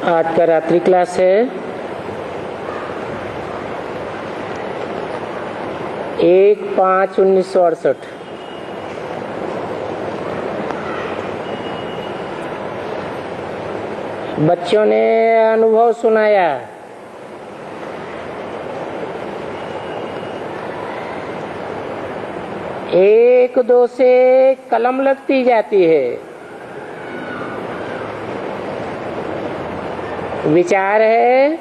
आज का रात्रि क्लास है 1/5/1968। बच्चों ने अनुभव सुनाया। एक दो से कलम लगती जाती है। विचार है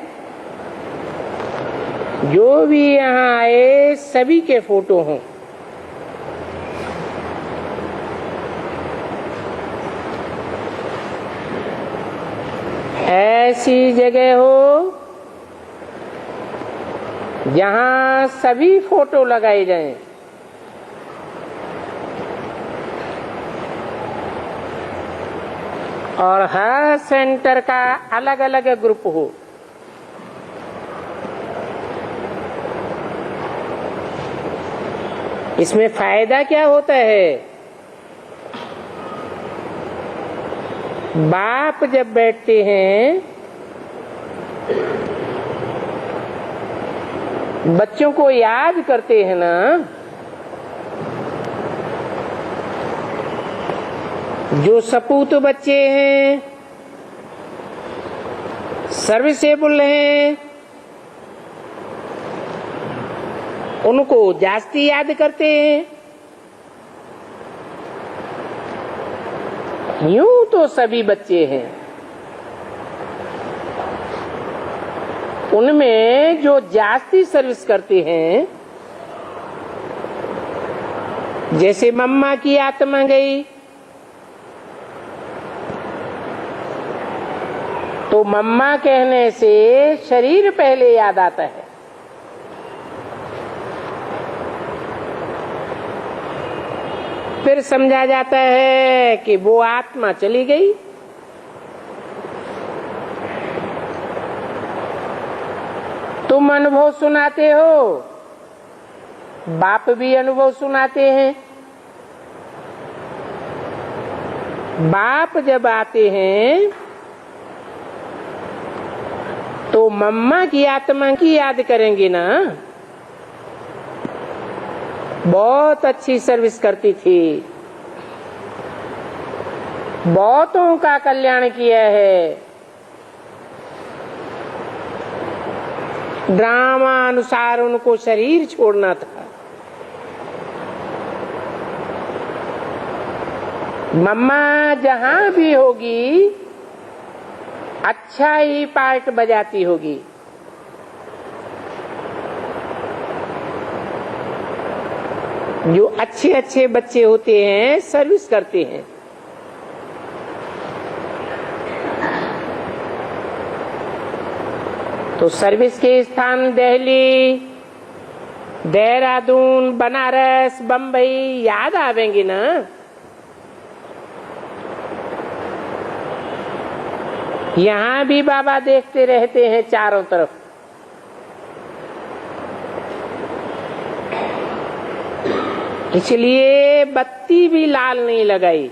जो भी यहाँ आए सभी के फोटो हों। ऐसी जगह हो जहाँ सभी फोटो लगाए जाएं। और हर सेंटर का अलग अलग ग्रुप हो। इसमें फायदा क्या होता है? बाप जब बैठते हैं बच्चों को याद करते हैं ना, जो सपूत बच्चे हैं, सर्विसेबल हैं, उनको जास्ती याद करते हैं। यूं तो सभी बच्चे हैं, उनमें जो जास्ती सर्विस करते हैं, जैसे मम्मा की आत्मा गई तो मम्मा कहने से शरीर पहले याद आता है। फिर समझा जाता है कि वो आत्मा चली गई। तुम अनुभव सुनाते हो, बाप भी अनुभव सुनाते हैं। बाप जब आते हैं तो मम्मा की आत्मा की याद करेंगे ना, बहुत अच्छी सर्विस करती थी, बहुतों का कल्याण किया है। ड्रामा अनुसार उनको शरीर छोड़ना था। मम्मा जहां भी होगी अच्छा ही पार्ट बजाती होगी। जो अच्छे अच्छे बच्चे होते हैं सर्विस करते हैं। तो सर्विस के स्थान दिल्ली, देहरादून, बनारस, बंबई याद आवेंगे ना। यहाँ भी बाबा देखते रहते हैं चारों तरफ। इसलिए बत्ती भी लाल नहीं लगाई।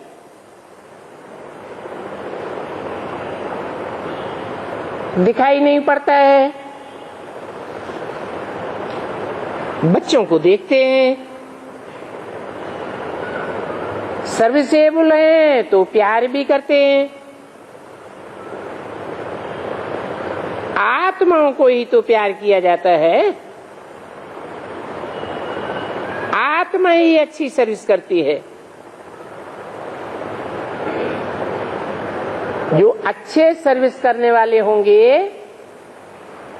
दिखाई नहीं पड़ता है। बच्चों को देखते हैं, सर्विसेबल हैं तो प्यार भी करते हैं। आत्माओं को ही तो प्यार किया जाता है। आत्मा ही अच्छी सर्विस करती है। जो अच्छे सर्विस करने वाले होंगे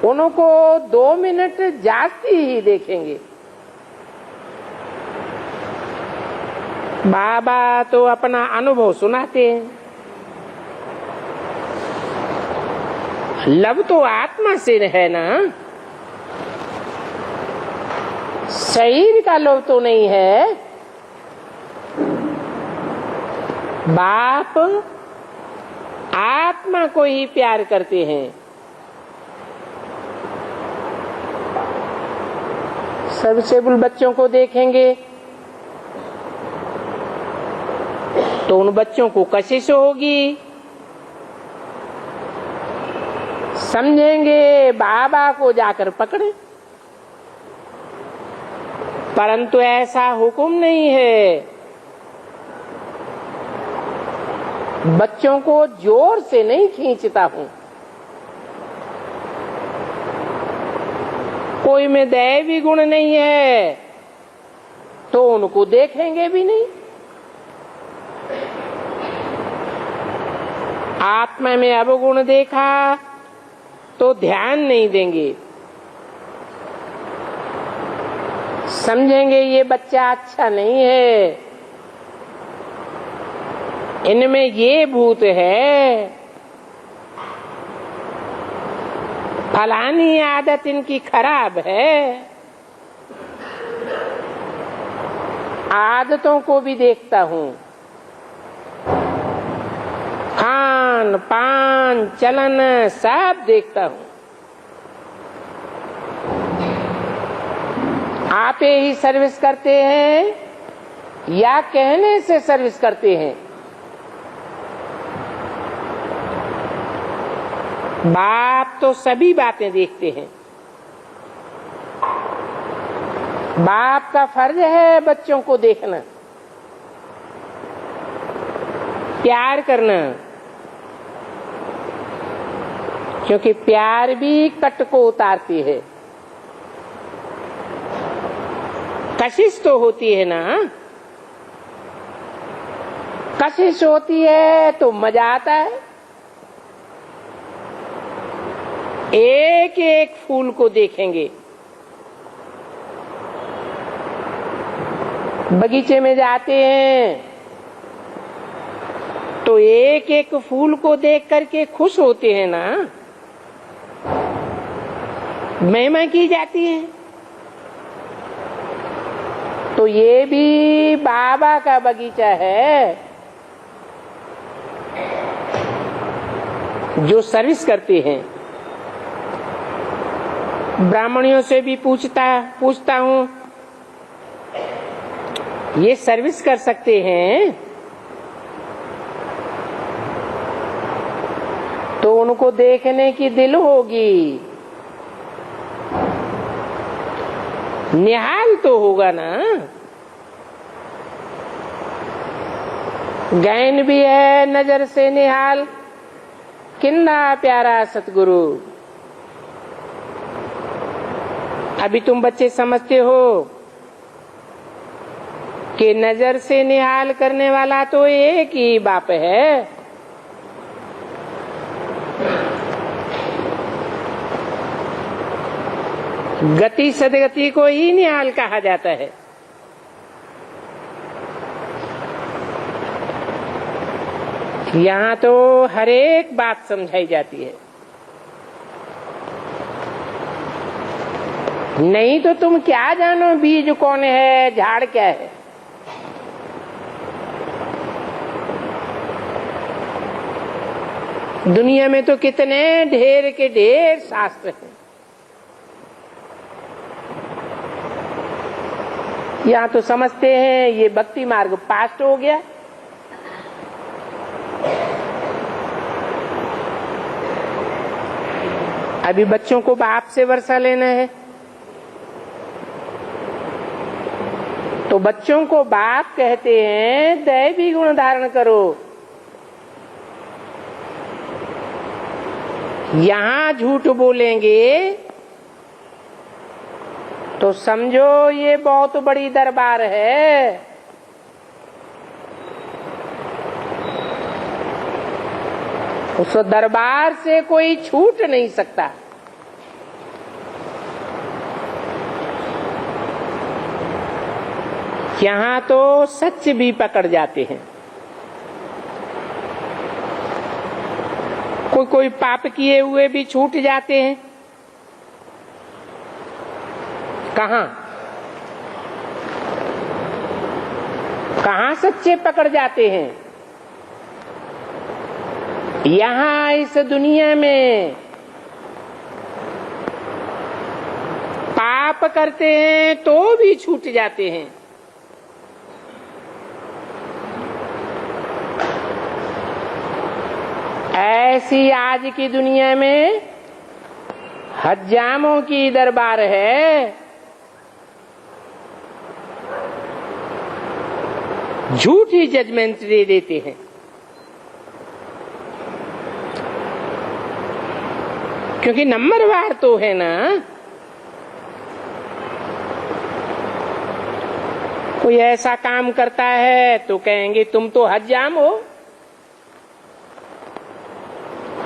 उनको 2 मिनट जास्ती ही देखेंगे। बाबा तो अपना अनुभव सुनाते हैं। लव तो आत्मा से है ना, शरीर का लोभ तो नहीं है। बाप आत्मा को ही प्यार करते हैं। सर्विसेबल बच्चों को देखेंगे तो उन बच्चों को कशिश होगी। समझेंगे बाबा को जाकर पकड़े, परंतु ऐसा हुक्म नहीं है। बच्चों को जोर से नहीं खींचता हूं, कोई में दैवी गुण नहीं है तो उनको देखेंगे भी नहीं। आत्मा में अवगुण देखा तो ध्यान नहीं देंगे, समझेंगे ये बच्चा अच्छा नहीं है, इनमें ये भूत है, फलानी आदत इनकी खराब है। आदतों को भी देखता हूं, खान पान चलन सब देखता हूं। आप ही सर्विस करते हैं या कहने से सर्विस करते हैं? बाप तो सभी बातें देखते हैं। बाप का फर्ज है बच्चों को देखना, प्यार करना, क्योंकि प्यार भी कट को उतारती है। कशिश तो होती है ना, कशिश होती है तो मजा आता है। एक एक फूल को देखेंगे, बगीचे में जाते हैं तो एक एक फूल को देख करके खुश होते हैं ना, महिमा की जाती है। तो ये भी बाबा का बगीचा है जो सर्विस करते हैं। ब्राह्मणियों से भी पूछता हूं, ये सर्विस कर सकते हैं? तो उनको देखने की दिल होगी, निहाल तो होगा ना। गैन भी है नजर से निहाल, किन्ना प्यारा सतगुरु। अभी तुम बच्चे समझते हो कि नजर से निहाल करने वाला तो एक ही बाप है। गति सदगति को ही निहाल कहा जाता है। यहाँ तो हर एक बात समझाई जाती है, नहीं तो तुम क्या जानो बीज कौन है, झाड़ क्या है। दुनिया में तो कितने ढेर के ढेर शास्त्र हैं, यहाँ तो समझते हैं ये भक्ति मार्ग पास्ट हो गया। अभी बच्चों को बाप से वर्षा लेना है तो बच्चों को बाप कहते हैं दैवी गुण धारण करो। यहाँ झूठ बोलेंगे तो समझो ये बहुत बड़ी दरबार है। उस दरबार से कोई छूट नहीं सकता। यहाँ तो सच भी पकड़ जाते हैं। कोई पाप किए हुए भी छूट जाते हैं। कहाँ कहाँ सच्चे पकड़ जाते हैं? यहाँ इस दुनिया में पाप करते हैं तो भी छूट जाते हैं। ऐसी आज की दुनिया में हज्जामों की दरबार है, झूठी जजमेंट दे देते हैं। क्योंकि नंबरवार तो है ना। कोई ऐसा काम करता है तो कहेंगे तुम तो हज्जाम हो,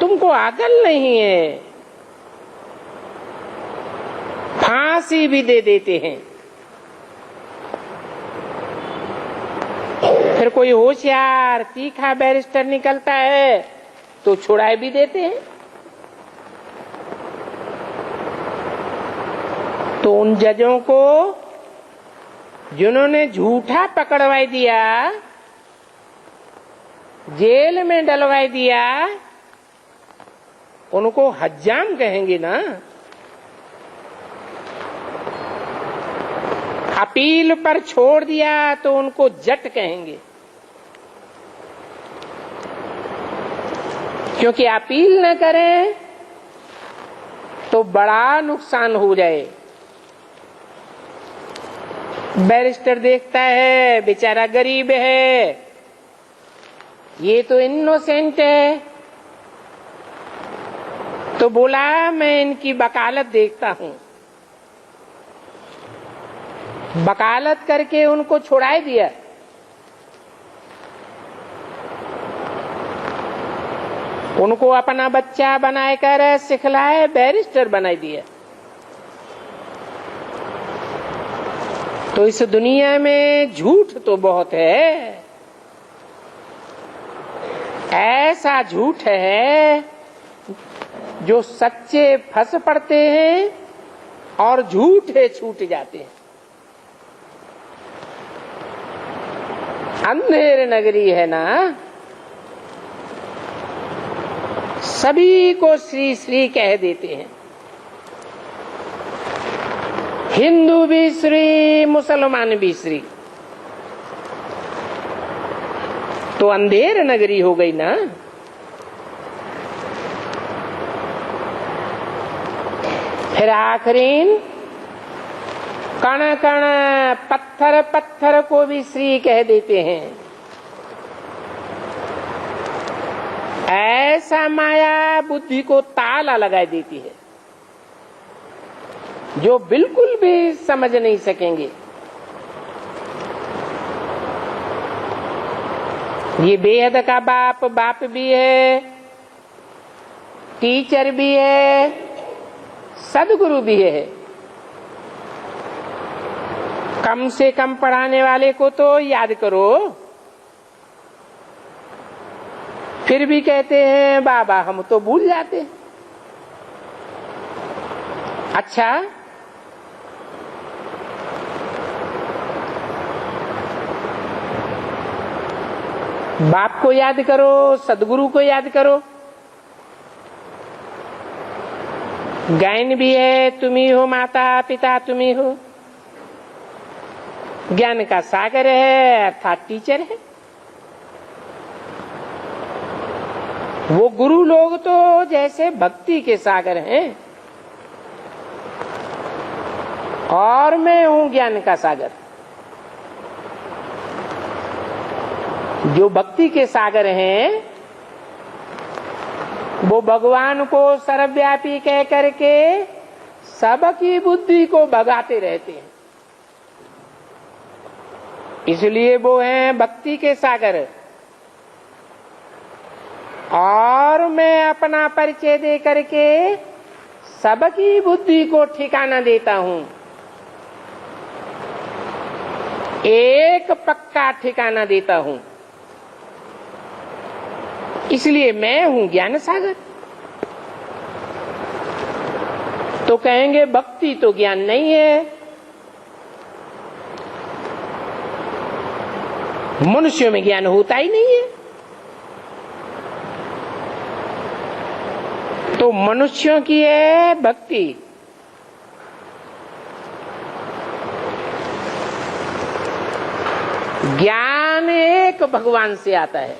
तुमको अकल नहीं है, फांसी भी दे देते हैं। फिर कोई होशियार तीखा बैरिस्टर निकलता है तो छुड़ा भी देते हैं। तो उन जजों को जिन्होंने झूठा पकड़वाई दिया, जेल में डलवाई दिया, उनको हज्जाम कहेंगे ना। अपील पर छोड़ दिया तो उनको जट कहेंगे। क्योंकि अपील न करें तो बड़ा नुकसान हो जाए। बैरिस्टर देखता है बेचारा गरीब है, ये तो इनोसेंट है, तो बोला मैं इनकी वकालत देखता हूं। वकालत करके उनको छुड़ा दिया। उनको अपना बच्चा बनाकर सिखलाए बैरिस्टर बना दिया। तो इस दुनिया में झूठ तो बहुत है। ऐसा झूठ है जो सच्चे फंस पड़ते हैं और झूठे छूट जाते हैं। अंधेर नगरी है ना, सभी को श्री श्री कह देते हैं। हिंदू भी श्री, मुसलमान भी श्री। तो अंधेर नगरी हो गई ना। फिर आखिरीन कण कण पत्थर पत्थर को भी श्री कह देते हैं। ऐसा माया बुद्धि को ताला लगा देती है जो बिल्कुल भी समझ नहीं सकेंगे। ये बेहद का बाप बाप भी है, टीचर भी है, सदगुरु भी है। कम से कम पढ़ाने वाले को तो याद करो। फिर भी कहते हैं बाबा हम तो भूल जाते हैं। अच्छा, बाप को याद करो, सदगुरु को याद करो। गायन भी है, तुम ही हो माता पिता, तुम ही हो। ज्ञान का सागर है अर्थात टीचर है। वो गुरु लोग तो जैसे भक्ति के सागर हैं और मैं हूं ज्ञान का सागर। जो भक्ति के सागर हैं वो भगवान को सर्वव्यापी कह करके सबकी बुद्धि को भगाते रहते हैं। इसलिए वो हैं भक्ति के सागर। और मैं अपना परिचय दे करके सबकी बुद्धि को ठिकाना देता हूं। एक पक्का ठिकाना देता हूं। इसलिए मैं हूं ज्ञान सागर। तो कहेंगे भक्ति तो ज्ञान नहीं है। मनुष्यों में ज्ञान होता ही नहीं है। तो मनुष्यों की है भक्ति। ज्ञान एक भगवान से आता है।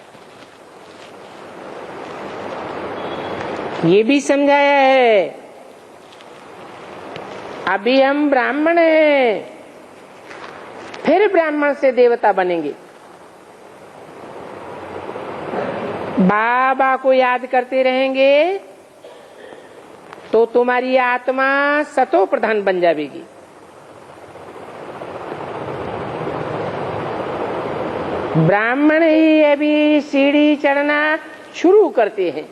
ये भी समझाया है अभी हम ब्राह्मण हैं, फिर ब्राह्मण से देवता बनेंगे। बाबा को याद करते रहेंगे तो तुम्हारी आत्मा सतो प्रधान बन जाएगी। ब्राह्मण ही अभी सीढ़ी चढ़ना शुरू करते हैं।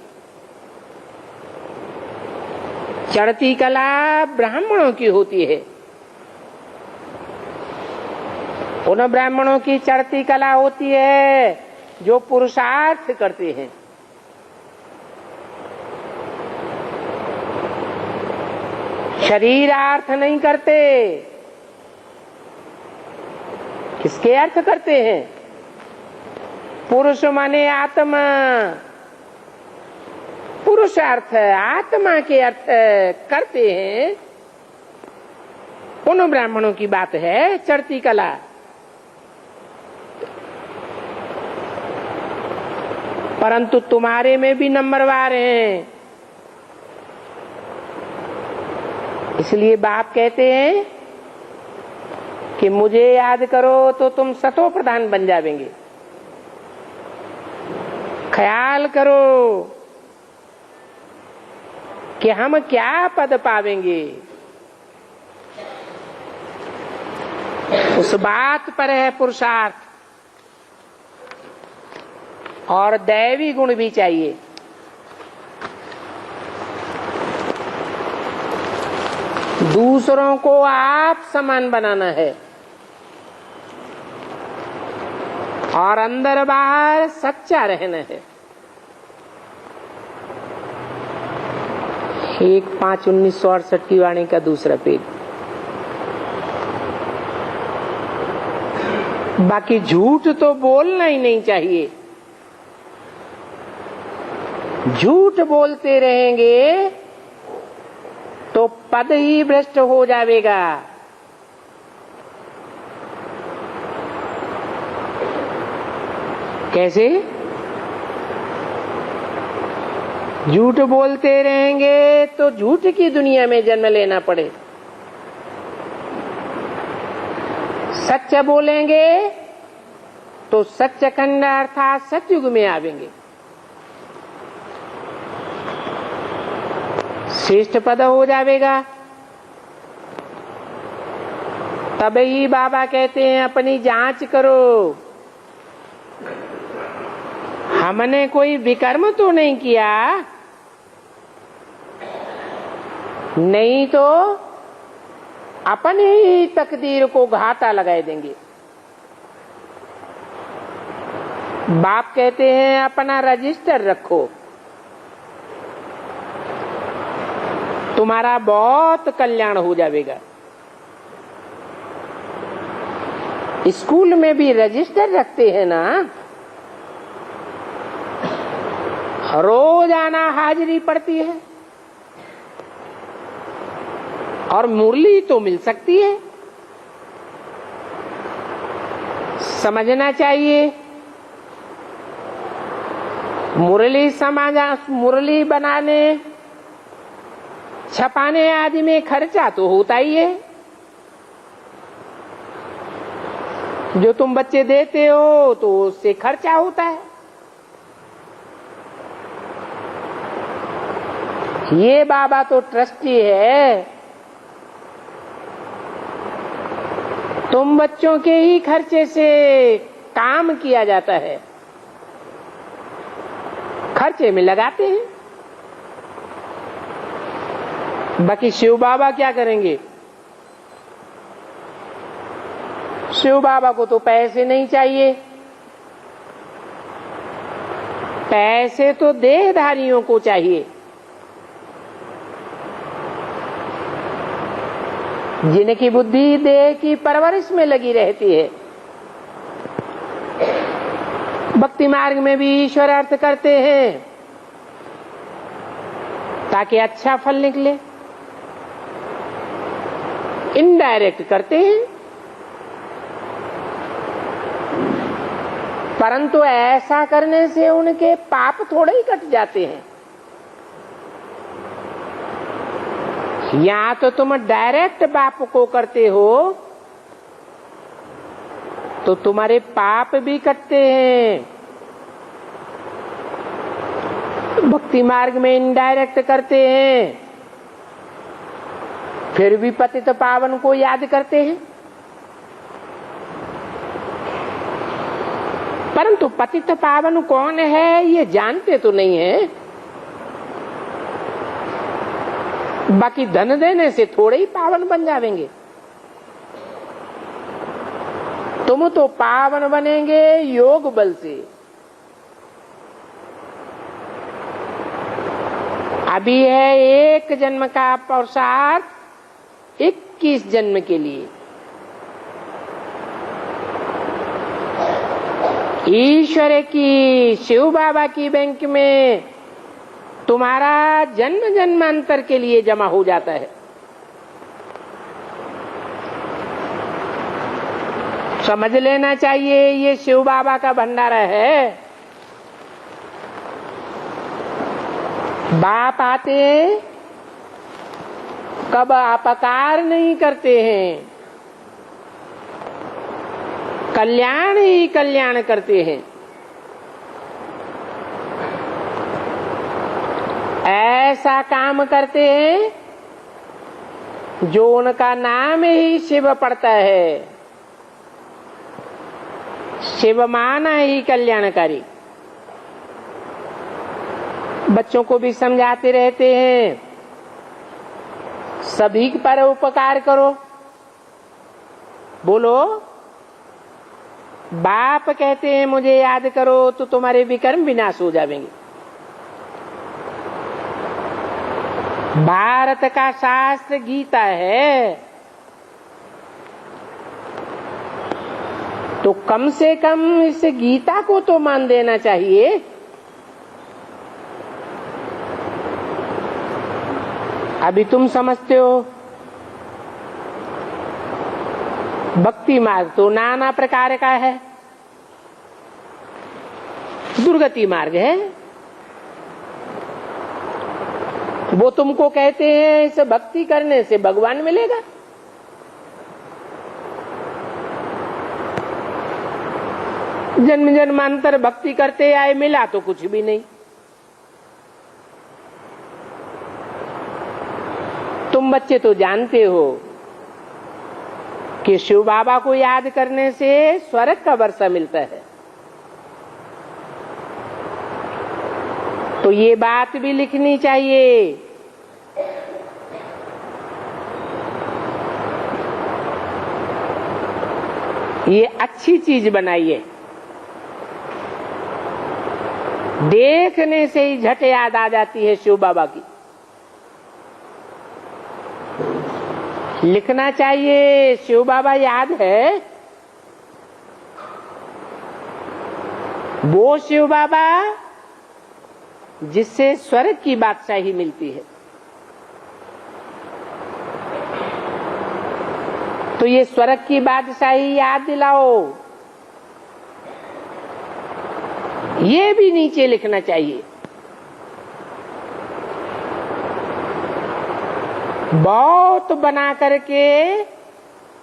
चढ़ती कला ब्राह्मणों की होती है। उन ब्राह्मणों की चढ़ती कला होती है जो पुरुषार्थ करते हैं। शरीरार्थ नहीं करते। किसके अर्थ करते हैं? पुरुष माने आत्मा, पुरुषार्थ आत्मा के अर्थ करते हैं। उन ब्राह्मणों की बात है चढ़ती कला। परंतु तुम्हारे में भी नंबरवार हैं। इसलिए बाप कहते हैं कि मुझे याद करो तो तुम सतो प्रधान बन जाएंगे। ख्याल करो कि हम क्या पद पावेंगे। उस बात पर है पुरुषार्थ। और दैवी गुण भी चाहिए। दूसरों को आप समान बनाना है और अंदर बाहर सच्चा रहना है। 1/5/1968 की वाणी का दूसरा पेज। बाकी झूठ तो बोलना ही नहीं चाहिए। झूठ बोलते रहेंगे तो पद ही भ्रष्ट हो जाएगा। कैसे? झूठ बोलते रहेंगे तो झूठ की दुनिया में जन्म लेना पड़े। सच बोलेंगे तो सच खंड अर्थात सतयुग में आवेंगे। श्रेष्ठ पद हो जाएगा। तब ही बाबा कहते हैं अपनी जांच करो। हमने कोई विकर्म तो नहीं किया, नहीं तो अपनी ही तकदीर को घाटा लगा देंगे। बाप कहते हैं अपना रजिस्टर रखो, तुम्हारा बहुत कल्याण हो जाएगा। स्कूल में भी रजिस्टर रखते हैं ना, रोजाना हाजिरी पड़ती है और मुरली तो मिल सकती है। समझना चाहिए मुरली बनाने छपाने आदि में खर्चा तो होता ही है। जो तुम बच्चे देते हो तो उससे खर्चा होता है। ये बाबा तो ट्रस्टी है, तुम बच्चों के ही खर्चे से काम किया जाता है, खर्चे में लगाते हैं। बाकी शिव बाबा क्या करेंगे? शिव बाबा को तो पैसे नहीं चाहिए, पैसे तो देहधारियों को चाहिए, जिनकी बुद्धि देह की परवरिश में लगी रहती है। भक्ति मार्ग में भी ईश्वर अर्थ करते हैं ताकि अच्छा फल निकले, इनडायरेक्ट करते हैं। परंतु ऐसा करने से उनके पाप थोड़े ही कट जाते हैं। या तो तुम डायरेक्ट बाप को करते हो तो तुम्हारे पाप भी कटते हैं, भक्ति मार्ग में इनडायरेक्ट करते हैं फिर भी पतित पावन को याद करते हैं। परंतु पतित पावन कौन है ये जानते तो नहीं है। बाकी धन देने से थोड़े ही पावन बन जाएंगे। तुम तो पावन बनेंगे योग बल से। अभी है एक जन्म का पुरुषार्थ 21 जन्म के लिए। ईश्वर की शिव बाबा की बैंक में तुम्हारा जन्म जन्मांतर के लिए जमा हो जाता है। समझ लेना चाहिए ये शिव बाबा का भंडारा है। बाप आते हैं कब अपकार नहीं करते हैं, कल्याण ही कल्याण करते हैं। ऐसा काम करते हैं जो उनका नाम ही शिव पड़ता है। शिव माना ही कल्याणकारी। बच्चों को भी समझाते रहते हैं सभी पर उपकार करो। बोलो बाप कहते हैं मुझे याद करो तो तुम्हारे विकर्म विनाश हो जाएंगे। भारत का शास्त्र गीता है तो कम से कम इस गीता को तो मान देना चाहिए। अभी तुम समझते हो भक्ति मार्ग तो नाना प्रकार का है, दुर्गति मार्ग है। वो तुमको कहते हैं इस भक्ति करने से भगवान मिलेगा। जन्म जन्मांतर भक्ति करते आए मिला तो कुछ भी नहीं। तुम बच्चे तो जानते हो कि शिव बाबा को याद करने से स्वर्ग का वर्षा मिलता है। तो ये बात भी लिखनी चाहिए। ये अच्छी चीज बनाइए। देखने से ही झट याद आ जाती है शिव बाबा की। लिखना चाहिए शिव बाबा याद है। वो शिव बाबा जिससे स्वर्ग की बादशाही मिलती है। तो ये स्वर्ग की बादशाही याद दिलाओ। ये भी नीचे लिखना चाहिए। बहुत बना करके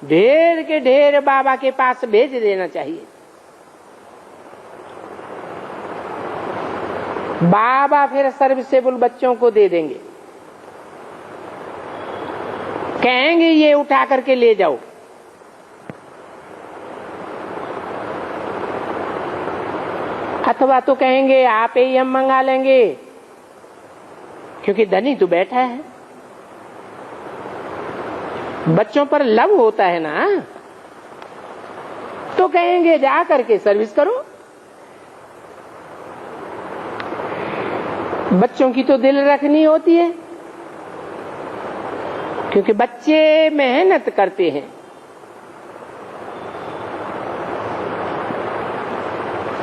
ढेर के ढेर बाबा के पास भेज देना चाहिए। बाबा फिर सर्विसेबल बच्चों को दे देंगे। कहेंगे ये उठा करके ले जाओ। अथवा तो कहेंगे आप ही हम मंगा लेंगे, क्योंकि धनी तो बैठा है। बच्चों पर लव होता है ना, तो कहेंगे जा करके सर्विस करो। बच्चों की तो दिल रखनी होती है, क्योंकि बच्चे मेहनत करते हैं।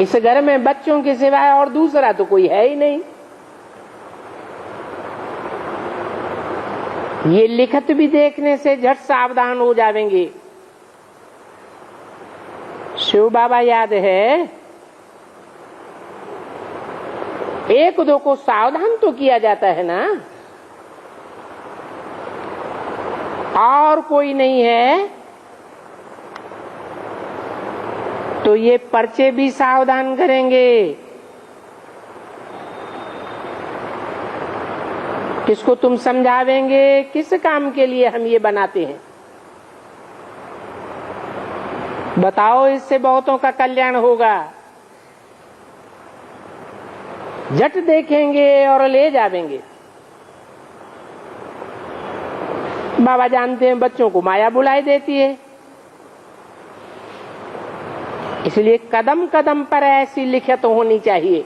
इस घर में बच्चों के सिवाय और दूसरा तो कोई है ही नहीं। ये लिखत भी देखने से झट सावधान हो जाएंगे। शिव बाबा याद है, एक दो को सावधान तो किया जाता है ना। और कोई नहीं है, तो ये पर्चे भी सावधान करेंगे। किसको तुम समझावेंगे किस काम के लिए हम ये बनाते हैं? बताओ, इससे बहुतों का कल्याण होगा। झट देखेंगे और ले जावेंगे। बाबा जानते हैं बच्चों को माया बुलाई देती है, इसलिए कदम कदम पर ऐसी लिखत होनी चाहिए।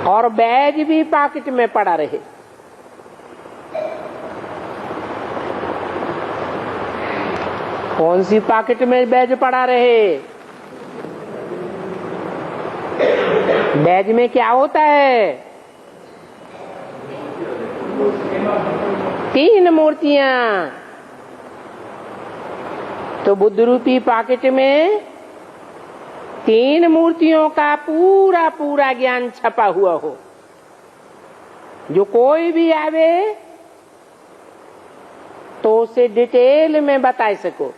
और बैज भी पॉकेट में पड़ा रहे। कौन सी पॉकेट में बैज पड़ा रहे? बैज में क्या होता है? 3 मूर्तियां। तो बुद्ध रूपी पॉकेट में 3 मूर्तियों का पूरा पूरा ज्ञान छपा हुआ हो, जो कोई भी आवे तो उसे डिटेल में बता सको।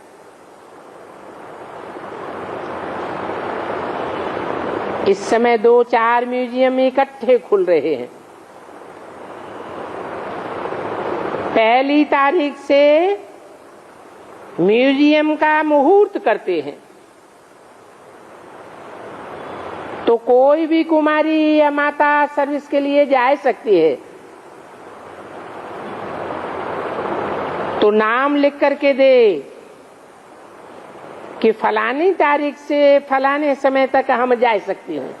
इस समय 2-4 म्यूजियम इकट्ठे खुल रहे हैं। 1 तारीख से म्यूजियम का मुहूर्त करते हैं, तो कोई भी कुमारी या माता सर्विस के लिए जा सकती है। तो नाम लिख करके दे कि फलानी तारीख से फलाने समय तक हम जा सकती हैं।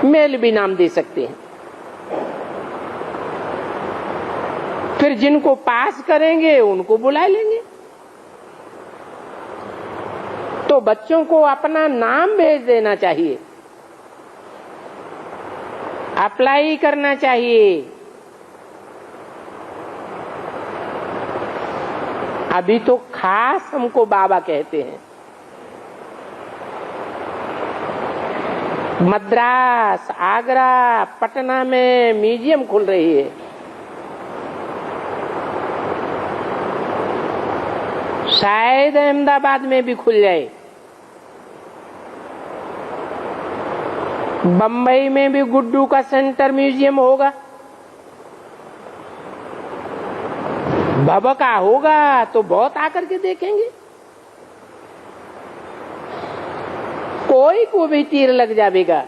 मेल भी नाम दे सकते हैं। फिर जिनको पास करेंगे उनको बुला लेंगे। तो बच्चों को अपना नाम भेज देना चाहिए, अप्लाई करना चाहिए। अभी तो खास हमको बाबा कहते हैं। मद्रास, आगरा, पटना में म्यूजियम खुल रही है। शायद अहमदाबाद में भी खुल जाए। बंबई में भी गुड्डू का सेंटर म्यूजियम होगा। भबका होगा तो बहुत आकर के देखेंगे। कोई को भी तीर लग जाएगा।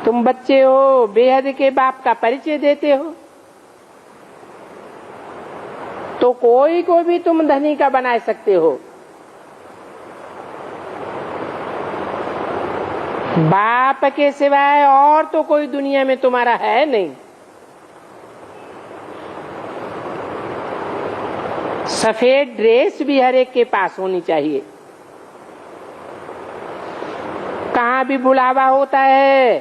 तुम बच्चे हो, बेहद के बाप का परिचय देते हो, तो कोई को भी तुम धनी का बना सकते हो। बाप के सिवाय और तो कोई दुनिया में तुम्हारा है नहीं। सफेद ड्रेस भी हर एक के पास होनी चाहिए। कहाँ भी बुलावा होता है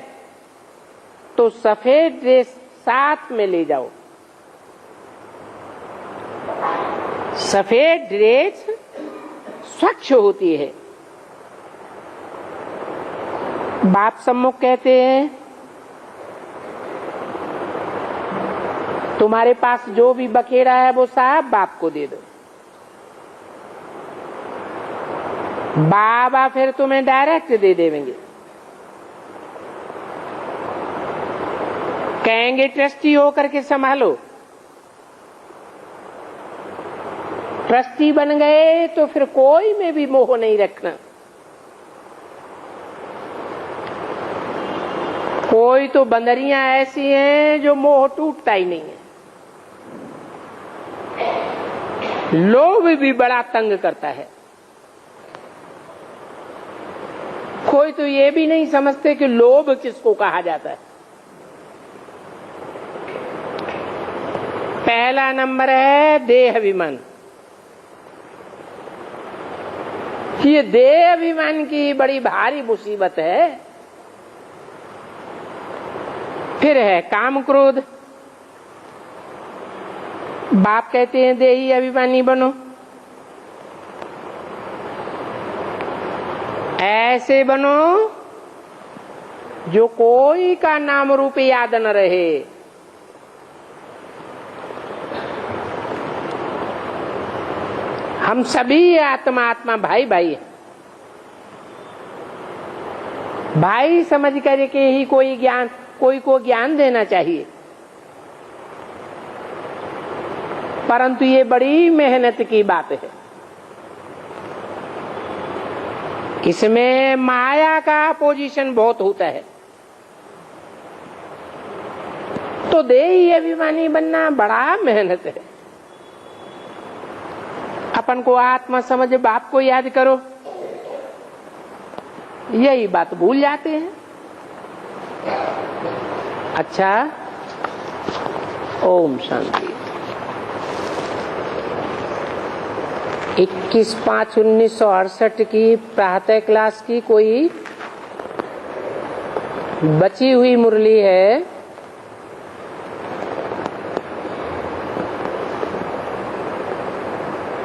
तो सफेद ड्रेस साथ में ले जाओ। सफेद ड्रेस स्वच्छ होती है। बाप सम्मुख कहते हैं, तुम्हारे पास जो भी बखेड़ा है वो साहब बाप को दे दो। बाबा फिर तुम्हें डायरेक्ट दे देंगे। कहेंगे ट्रस्टी होकर के संभालो। ट्रस्टी बन गए तो फिर कोई में भी मोह नहीं रखना। कोई तो बंदरियां ऐसी हैं जो मोह टूटता ही नहीं है। लोभ भी बड़ा तंग करता है। कोई तो ये भी नहीं समझते कि लोभ किसको कहा जाता है। पहला नंबर है देह अभिमान। ये देह अभिमान की बड़ी भारी मुसीबत है। फिर है काम क्रोध। बाप कहते हैं देही अभिमानी बनो। ऐसे बनो जो कोई का नाम रूप याद न रहे। हम सभी आत्मा आत्मा भाई भाई हैं। भाई समझ करके ही कोई को ज्ञान देना चाहिए। परंतु ये बड़ी मेहनत की बात है। इसमें माया का पोजीशन बहुत होता है। तो देही अभिमानी बनना बड़ा मेहनत है। अपन को आत्मा समझ बाप को याद करो, यही बात भूल जाते हैं। अच्छा, ओम शांति। 21/5/1968 की प्रातः क्लास की कोई बची हुई मुरली है।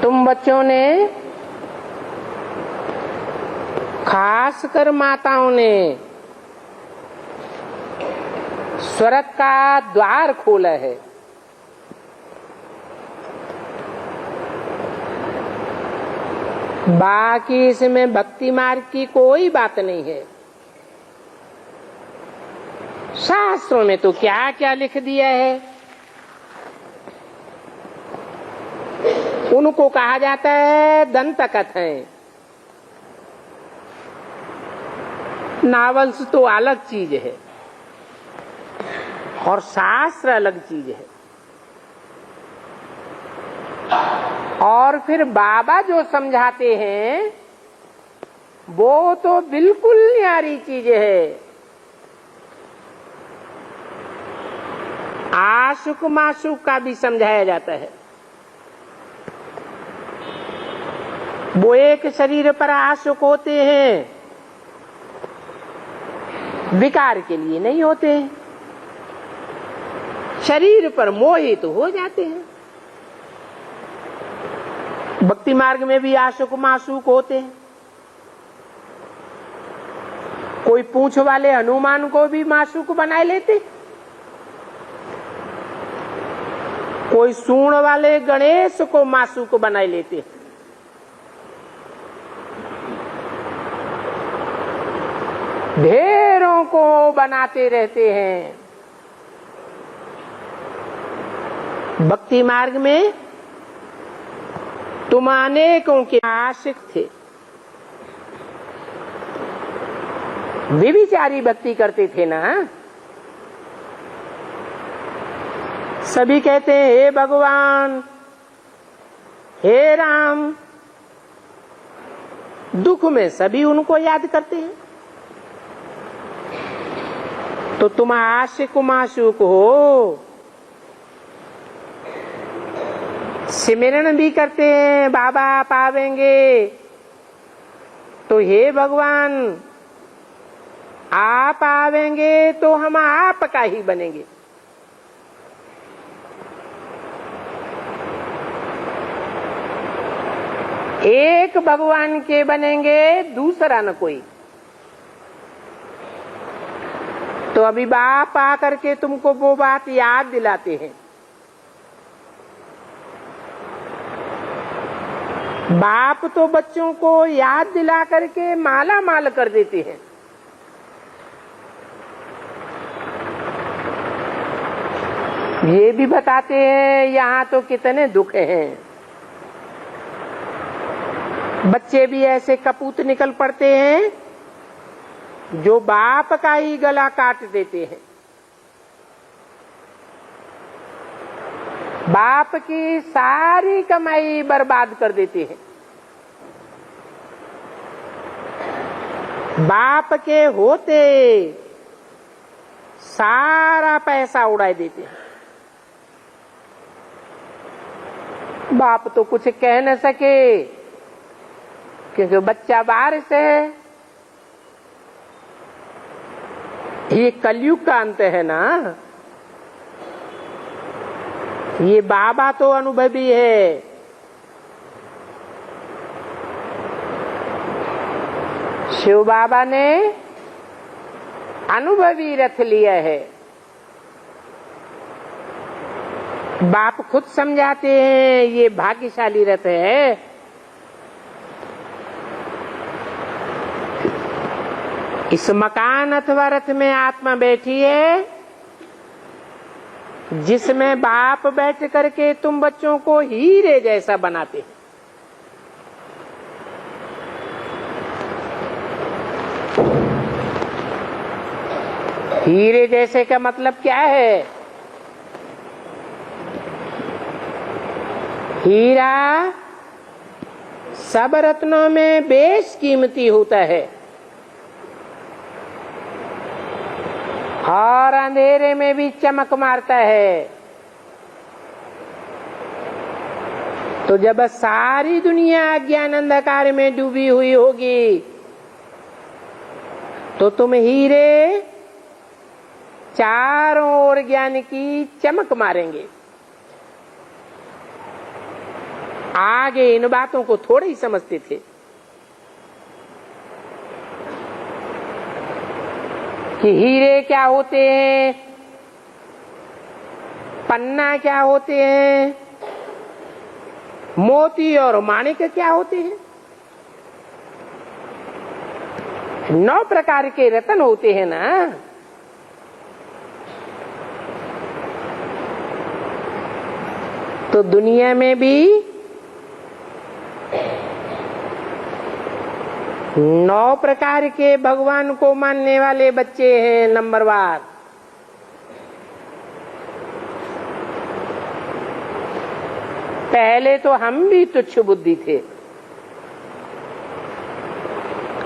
तुम बच्चों ने, खासकर माताओं ने, स्वर्ग का द्वार खोला है। बाकी इसमें भक्ति मार्ग की कोई बात नहीं है। शास्त्रों में तो क्या क्या लिख दिया है। उनको कहा जाता है दंत कथाएं। नावल्स तो अलग चीज है और शास्त्र अलग चीज है। और फिर बाबा जो समझाते हैं वो तो बिल्कुल न्यारी चीज है। आशुक माशुक का भी समझाया जाता है। वो एक शरीर पर आशुक होते हैं, विकार के लिए नहीं होते हैं। शरीर पर मोहित हो जाते हैं। भक्ति मार्ग में भी आशुक माशुक होते हैं। कोई पूंछ वाले हनुमान को भी माशुक बनाए लेते, कोई सूंड वाले गणेश को माशुक बनाए लेते। ढेरों को बनाते रहते हैं। भक्ति मार्ग में तुम अनेकों के आशिक थे। व्यभिचारी भक्ति करते थे ना। सभी कहते हैं हे भगवान, हे राम। दुख में सभी उनको याद करते हैं। तो तुम आशिक माशूक हो। सिमरन भी करते हैं, बाबा पावेंगे। तो हे भगवान, आप आवेंगे तो हम आपका ही बनेंगे। एक भगवान के बनेंगे, दूसरा न कोई। तो अभी बाप आकर के तुमको वो बात याद दिलाते हैं। बाप तो बच्चों को याद दिला करके माला माल कर देते हैं। ये भी बताते हैं यहाँ तो कितने दुख हैं। बच्चे भी ऐसे कपूत निकल पड़ते हैं जो बाप का ही गला काट देते हैं। बाप की सारी कमाई बर्बाद कर देते हैं। बाप के होते सारा पैसा उड़ा देते हैं। बाप तो कुछ कह न सके क्योंकि बच्चा बारिश है। ये कलयुग का अंत है ना। ये बाबा तो अनुभवी है। शिव बाबा ने अनुभवी रथ लिया है। बाप खुद समझाते हैं ये भाग्यशाली रथ है। इस मकान अथवा रथ में आत्मा बैठी है, जिसमें बाप बैठ करके तुम बच्चों को हीरे जैसा बनाते हैं। हीरे जैसे का मतलब क्या है? हीरा सब रत्नों में बेशकीमती होता है और अंधेरे में भी चमक मारता है। तो जब सारी दुनिया अज्ञान अंधकार में डूबी हुई होगी तो तुम हीरे चारों ओर ज्ञान की चमक मारेंगे। आगे इन बातों को थोड़े ही समझते थे कि हीरे क्या होते हैं, पन्ना क्या होते हैं, मोती और माणिक क्या होते हैं। 9 प्रकार के रत्न होते हैं ना। तो दुनिया में भी 9 प्रकार के भगवान को मानने वाले बच्चे हैं नंबरवार। पहले तो हम भी तुच्छ बुद्धि थे,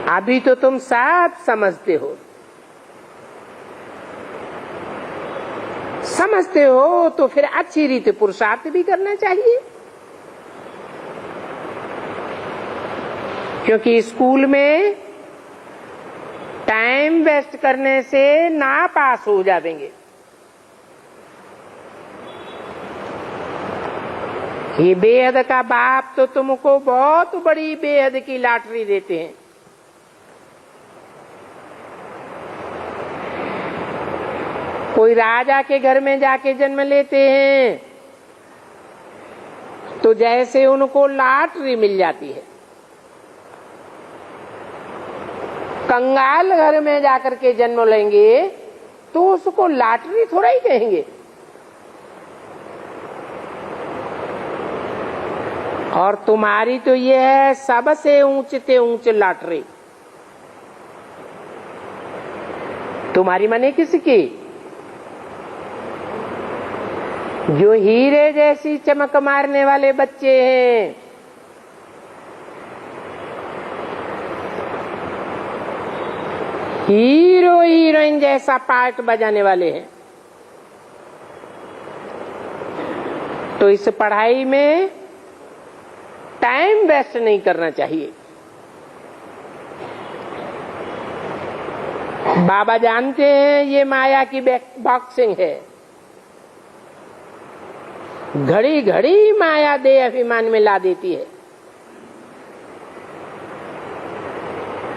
अभी तो तुम सब समझते हो। समझते हो तो फिर अच्छी रीति पुरुषार्थ भी करना चाहिए, क्योंकि स्कूल में टाइम वेस्ट करने से ना पास हो जाएंगे। ये बेहद का बाप तो तुमको बहुत बड़ी बेहद की लॉटरी देते हैं। कोई राजा के घर में जाके जन्म लेते हैं तो जैसे उनको लॉटरी मिल जाती है। कंगाल घर में जाकर के जन्म लेंगे तो उसको लॉटरी थोड़ा ही कहेंगे। और तुम्हारी तो ये है सबसे ऊंचे ऊंचे लॉटरी। तुम्हारी माने किसकी? जो हीरे जैसी चमक मारने वाले बच्चे हैं। हीरो हीरोइन जैसा पार्ट बजाने वाले हैं। तो इस पढ़ाई में टाइम वेस्ट नहीं करना चाहिए। बाबा जानते हैं ये माया की बॉक्सिंग है। घड़ी घड़ी माया दे अभिमान में ला देती है,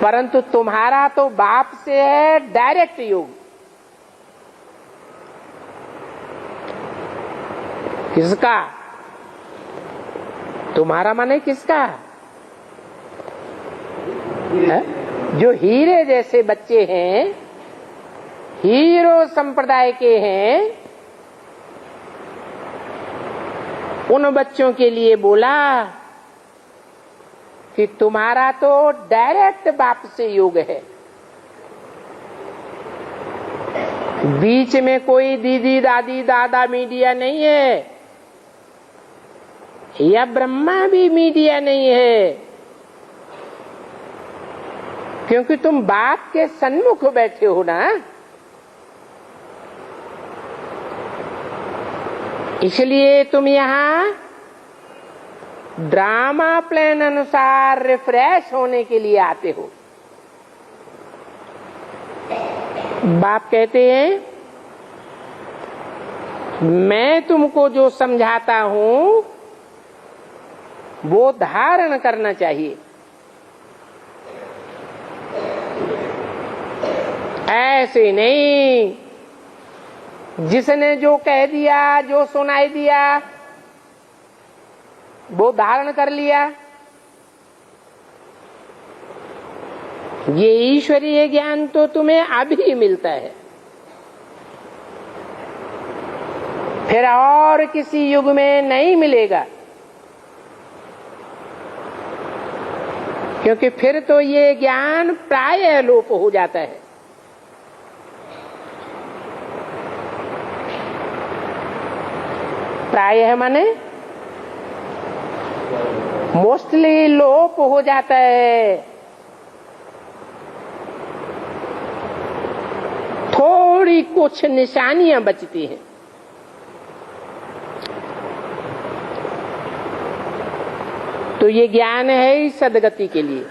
परंतु तुम्हारा तो बाप से है डायरेक्ट योग। किसका? तुम्हारा माने किसका है? जो हीरे जैसे बच्चे हैं, हीरो संप्रदाय के हैं, उन बच्चों के लिए बोला कि तुम्हारा तो डायरेक्ट बाप से योग है। बीच में कोई दीदी दादी दादा मीडिया नहीं है, या ब्रह्मा भी मीडिया नहीं है, क्योंकि तुम बाप के सन्मुख बैठे हो ना। इसलिए तुम यहाँ ड्रामा प्लान अनुसार रिफ्रेश होने के लिए आते हो। बाप कहते हैं मैं तुमको जो समझाता हूं वो धारण करना चाहिए। ऐसे नहीं, जिसने जो कह दिया, जो सुनाई दिया, वो धारण कर लिया। ये ईश्वरीय ज्ञान तो तुम्हें अभी मिलता है, फिर और किसी युग में नहीं मिलेगा, क्योंकि फिर तो ये ज्ञान प्रायः लोप हो जाता है। प्रायः माने मोस्टली लोप हो जाता है। थोड़ी कुछ निशानियां बचती हैं। तो ये ज्ञान है ही सदगति के लिए।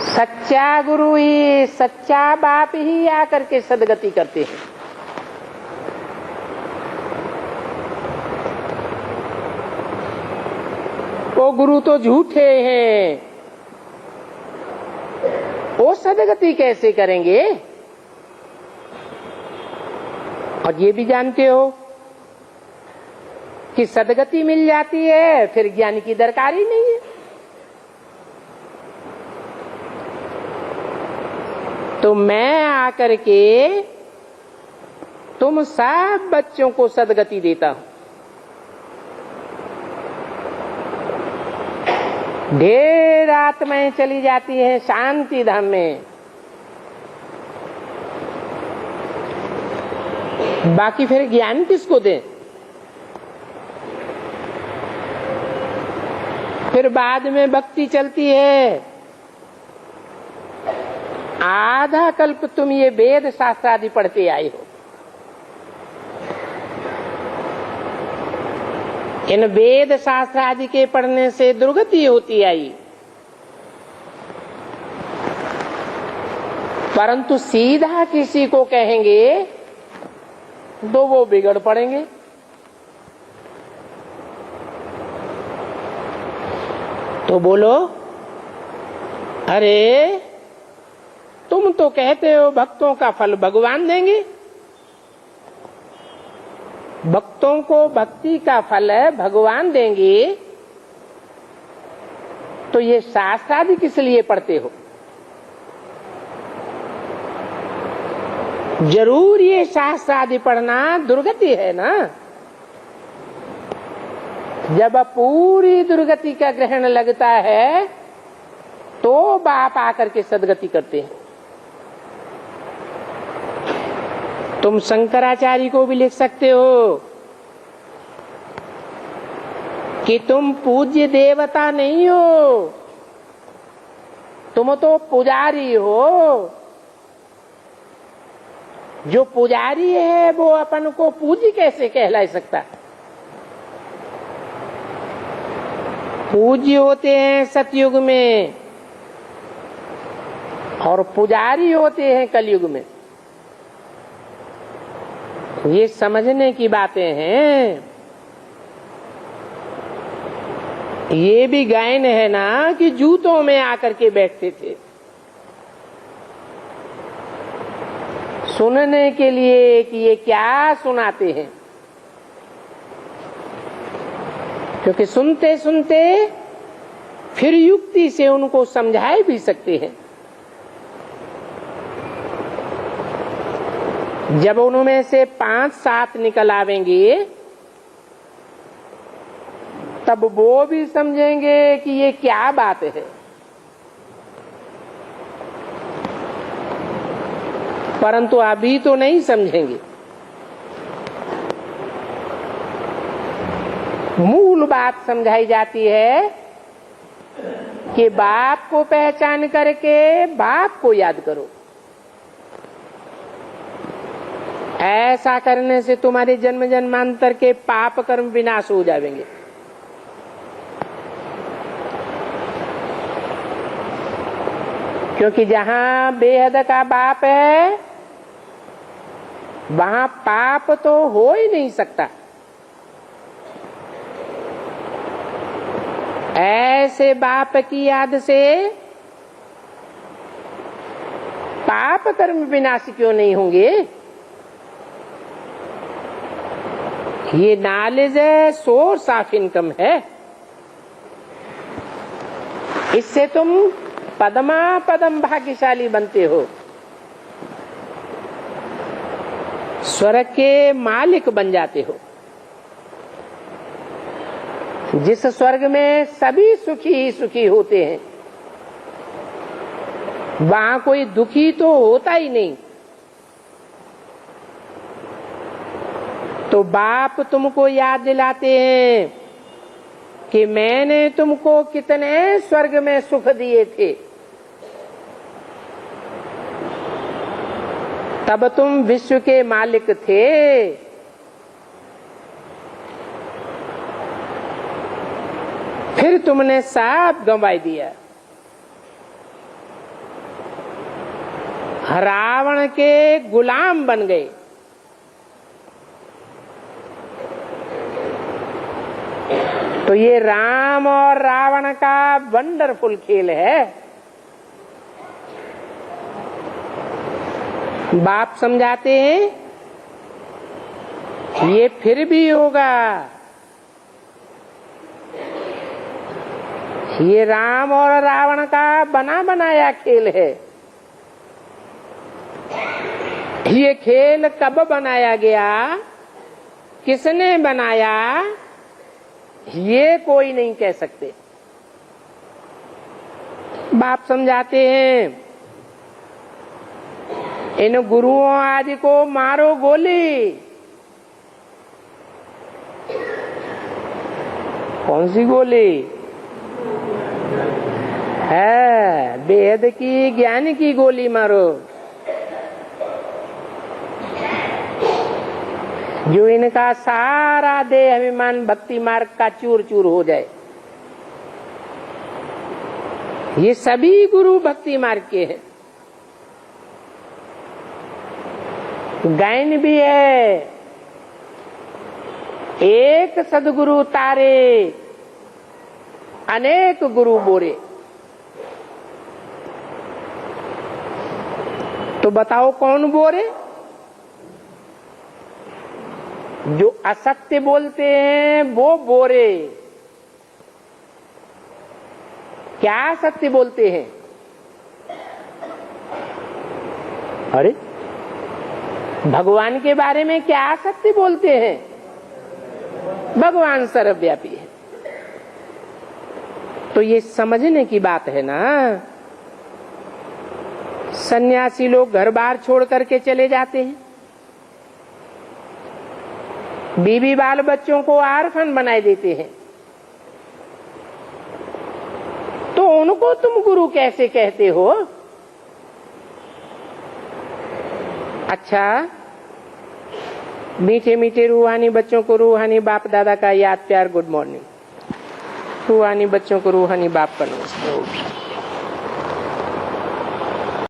सच्चा गुरु ही, सच्चा बाप ही आकर के सदगति करते हैं। वो गुरु तो झूठे हैं, वो सदगति कैसे करेंगे? और ये भी जानते हो कि सदगति मिल जाती है, फिर ज्ञान की दरकार ही नहीं है। तो मैं आकर के तुम सब बच्चों को सदगति देता हूं। ढेर आत्माएं चली जाती हैं शांति धाम में, बाकी फिर ज्ञान किसको दें? फिर बाद में भक्ति चलती है। आधा कल्प तुम ये वेद शास्त्र आदि पढ़ते आए हो, इन वेद शास्त्र आदि के पढ़ने से दुर्गति होती आई, परंतु सीधा किसी को कहेंगे तो वो बिगड़ पड़ेंगे। तो बोलो, अरे तुम तो कहते हो भक्तों का फल भगवान देंगे, भक्तों को भक्ति का फल भगवान देंगे, तो ये शास्त्र आदि किस लिए पढ़ते हो? जरूर ये शास्त्र आदि पढ़ना दुर्गति है ना। जब पूरी दुर्गति का ग्रहण लगता है तो बाप आकर के सदगति करते हैं। तुम शंकराचार्य को भी लिख सकते हो कि तुम पूज्य देवता नहीं हो, तुम तो पुजारी हो। जो पुजारी है वो अपन को पूज्य कैसे कहला सकता? पूज्य होते हैं सतयुग में और पुजारी होते हैं कलयुग में। ये समझने की बातें हैं। ये भी गायन है ना कि जूतों में आकर के बैठते थे सुनने के लिए कि ये क्या सुनाते हैं, क्योंकि सुनते सुनते फिर युक्ति से उनको समझाए भी सकते हैं। जब उनमें से 5-7 निकल आवेंगे तब वो भी समझेंगे कि ये क्या बात है। परंतु अभी तो नहीं समझेंगे। मूल बात समझाई जाती है कि बाप को पहचान करके बाप को याद करो। ऐसा करने से तुम्हारे जन्म जन्मांतर के पाप कर्म विनाश हो जाएंगे। क्योंकि जहां बेहद का बाप है वहां पाप तो हो ही नहीं सकता। ऐसे बाप की याद से पाप कर्म विनाशी क्यों नहीं होंगे? ये नॉलेज है, सोर्स ऑफ इनकम है। इससे तुम पदमा पदम भाग्यशाली बनते हो, स्वर्ग के मालिक बन जाते हो। जिस स्वर्ग में सभी सुखी ही सुखी होते हैं, वहां कोई दुखी तो होता ही नहीं। तो बाप तुमको याद दिलाते हैं कि मैंने तुमको कितने स्वर्ग में सुख दिए थे, तब तुम विश्व के मालिक थे। फिर तुमने सब गंवा दिया। रावण के गुलाम बन गए। तो ये राम और रावण का वंडरफुल खेल है। बाप समझाते हैं ये फिर भी होगा। ये राम और रावण का बना बनाया खेल है। ये खेल कब बनाया गया, किसने बनाया, ये कोई नहीं कह सकते। बाप समझाते हैं इन गुरुओं आदि को मारो गोली। कौन सी गोली है? वेद की, ज्ञान की गोली मारो, जो इनका सारा देह अभिमान भक्ति मार्ग का चूर चूर हो जाए। ये सभी गुरु भक्ति मार्ग के हैं। गायन भी है, एक सदगुरु तारे अनेक गुरु बोरे। तो बताओ कौन बोरे? जो असत्य बोलते हैं वो बोरे। क्या सत्य बोलते हैं? अरे भगवान के बारे में क्या सत्य बोलते हैं? भगवान सर्वव्यापी है। तो ये समझने की बात है ना। सन्यासी लोग घर बार छोड़ करके चले जाते हैं, बीवी बाल बच्चों को आर्फन बनाए देते हैं, तो उनको तुम गुरु कैसे कहते हो? अच्छा, मीठे मीठे रूहानी बच्चों को रूहानी बाप दादा का याद प्यार गुड मॉर्निंग, रूहानी बच्चों को रूहानी बाप का नमस्कार।